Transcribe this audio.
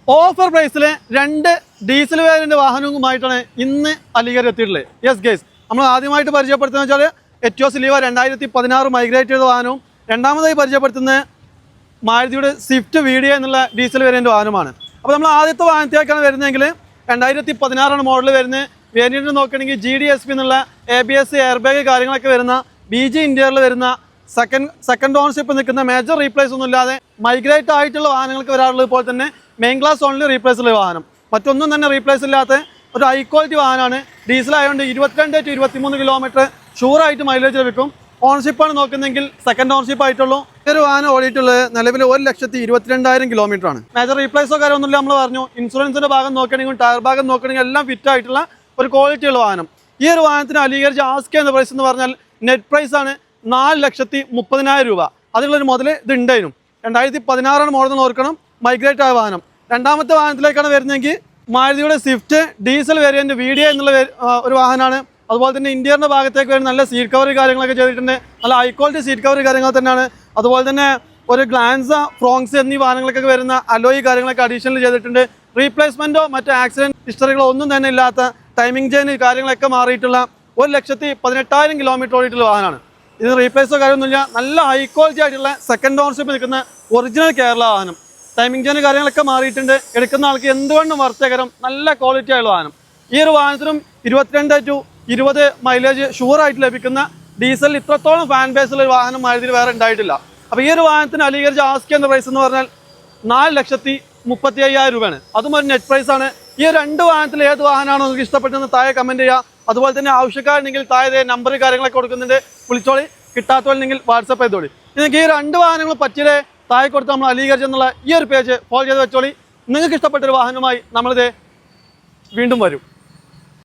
Offer പ്രൈസിൽ 2 diesel variant വാഹനവുമായിട്ടാണ് ഇന്ന് അലിഗഡ് എത്തിയിട്ടുള്ളത്. യെസ് ഗൈസ്, നമ്മൾ ആദ്യമായിട്ട് പരിചയപ്പെടുത്തുന്നത് വെച്ചാൽ എറ്റിയോസ് ലീവ 2016 മൈഗ്രേറ്റ് ചെയ്ത വാഹനവും, രണ്ടാമതായി പരിചയപ്പെടുത്തുന്നത് മാരുതിയുടെ സ്വിഫ്റ്റ് വീഡിയോ എന്നുള്ള ഡീസൽ വേരിയന്റ് വാഹനമാണ്. അപ്പോൾ നമ്മൾ ആദ്യത്തെ വാഹനത്തിലേക്കാണ് വരുന്നതെങ്കിൽ 2016 മോഡൽ വരുന്നത്. വേരിയന്റ് നോക്കുകയാണെങ്കിൽ GDSP എന്നുള്ള ABS എയർ ബാഗ് കാര്യങ്ങളൊക്കെ വരുന്ന BG ഇന്ത്യയിൽ വരുന്ന സെക്കൻഡ് ഓണർഷിപ്പ് നിൽക്കുന്ന മേജർ റീപ്ലേസ് ഒന്നും ഇല്ലാതെ മൈഗ്രേറ്റ് ആയിട്ടുള്ള വാഹനങ്ങൾക്ക് വരാറുള്ളത് പോലെ തന്നെ മെയിൻ ക്ലാസ് ഓൺലി റീപ്ലേസ് ഉള്ള വാഹനം, മറ്റൊന്നും തന്നെ റീപ്ലേസ് ഇല്ലാത്ത ഒരു ഹൈ ക്വാളിറ്റി വാഹനമാണ്. ഡീസൽ ആയതുകൊണ്ട് 22 to 23 കിലോമീറ്റർ ഷൂറായിട്ട് മൈലേജ് ലഭിക്കും. ഓണർഷിപ്പാണ് നോക്കുന്നതെങ്കിൽ സെക്കൻഡ് ഓണർഷിപ്പ് ആയിട്ടുള്ളൂ. ഒരു വാഹനം ഓടിയിട്ടുള്ളത് നിലവിൽ 1,22,000 കിലോമീറ്റർ ആണ്. മേജർ റീപ്ലേസോ കാര്യമൊന്നുമില്ല. നമ്മൾ പറഞ്ഞു ഇൻഷുറൻസിന്റെ ഭാഗം നോക്കുകയാണെങ്കിൽ ടയർ ഭാഗം നോക്കുകയാണെങ്കിൽ എല്ലാം ഫിറ്റ് ആയിട്ടുള്ള ഒരു ക്വാളിറ്റി ഉള്ള വാഹനം. ഈ ഒരു വാഹനത്തിന് അലീഗഡ് ആസ്ക് എന്ന പ്രൈസ് എന്ന് പറഞ്ഞാൽ നെറ്റ് പ്രൈസ് ആണ് 4,30,000 രൂപ. അതിനുള്ളൊരു മുതൽ ഇത് ഉണ്ടായിരുന്നു. 2016 മോഡൽ ഓർക്കണം, മൈഗ്രേറ്റ് ആയ വാഹനം. രണ്ടാമത്തെ വാഹനത്തിലേക്കാണ് വരുന്നതെങ്കിൽ മാരുതിയുടെ സ്വിഫ്റ്റ് ഡീസൽ വേരിയന്റ് വീഡിയോ എന്നുള്ള ഒരു വാഹനമാണ്. അതുപോലെ തന്നെ ഇന്ത്യയുടെ ഭാഗത്തേക്ക് വരുന്ന നല്ല സീറ്റ് കവർ കാര്യങ്ങളൊക്കെ ചെയ്തിട്ടുണ്ട്. നല്ല ഹൈ ക്വാളിറ്റി സീറ്റ് കവർ കാര്യങ്ങൾ തന്നെയാണ്. അതുപോലെ തന്നെ ഒരു ഗ്ലാൻസ ഫ്രോങ്സ് എന്നീ വാഹനങ്ങൾക്കൊക്കെ വരുന്ന അലോയി കാര്യങ്ങളൊക്കെ അഡീഷണൽ ചെയ്തിട്ടുണ്ട്. റീപ്ലേസ്മെന്റോ മറ്റു ആക്സിഡന്റ് ഹിസ്റ്ററികളോ ഒന്നും തന്നെ ഇല്ലാത്ത ടൈമിംഗ് ചെയിൻ കാര്യങ്ങളൊക്കെ മാറിയിട്ടുള്ള 1,18,000 കിലോമീറ്റർ ഓടിയിട്ടുള്ള വാഹനമാണ്. ഇത് റീപ്ലേസോ കാര്യമൊന്നുമില്ല. നല്ല ഹൈ ക്വാളിറ്റി ആയിട്ടുള്ള സെക്കൻഡ് ഓണർഷിപ്പ് നിൽക്കുന്ന ഒറിജിനൽ കേരള വാഹനം. ടൈമിംഗ് ചെയിൻ കാര്യങ്ങളൊക്കെ മാറിയിട്ടുണ്ട്. എടുക്കുന്ന ആൾക്ക് എന്തുകൊണ്ടും വർത്തകരം നല്ല ക്വാളിറ്റി ആയുള്ള വാഹനം. ഈ ഒരു വാഹനത്തിനും 22 to 20 മൈലേജ് ഷുവറായിട്ട് ലഭിക്കുന്ന ഡീസൽ ഇത്രത്തോളം ഫാൻ ബേസുള്ള ഒരു വാഹനം മാരുതിയിൽ വേറെ ഉണ്ടായിട്ടില്ല. അപ്പോൾ ഈ ഒരു വാഹനത്തിന് അലീഗഡ് ആസ്ക് എന്ന പ്രൈസ് എന്ന് പറഞ്ഞാൽ 4,35,000 രൂപയാണ്. അതും ഒരു നെറ്റ് പ്രൈസ് ആണ്. ഈ 2 വാഹനത്തിൽ ഏത് വാഹനമാണോ നിങ്ങൾക്ക് ഇഷ്ടപ്പെട്ടെന്ന് താഴെ കമൻറ്റ് ചെയ്യുക. അതുപോലെ തന്നെ ആവശ്യക്കാരുണ്ടെങ്കിൽ താഴെ നമ്പർ കാര്യങ്ങളൊക്കെ കൊടുക്കുന്നുണ്ട്, വിളിച്ചോളി. കിട്ടാത്തവരുണ്ടെങ്കിൽ വാട്സപ്പ് ചെയ്തോളി. നിങ്ങൾക്ക് ഈ 2 വാഹനങ്ങൾ പറ്റിയത് താഴെ കൊടുത്ത് നമ്മൾ അലീഗഡ് എന്നുള്ള ഈ ഒരു പേജ് ഫോളോ ചെയ്ത് വെച്ചോളി. നിങ്ങൾക്ക് ഇഷ്ടപ്പെട്ടൊരു വാഹനവുമായി നമ്മളിത് വീണ്ടും വരും.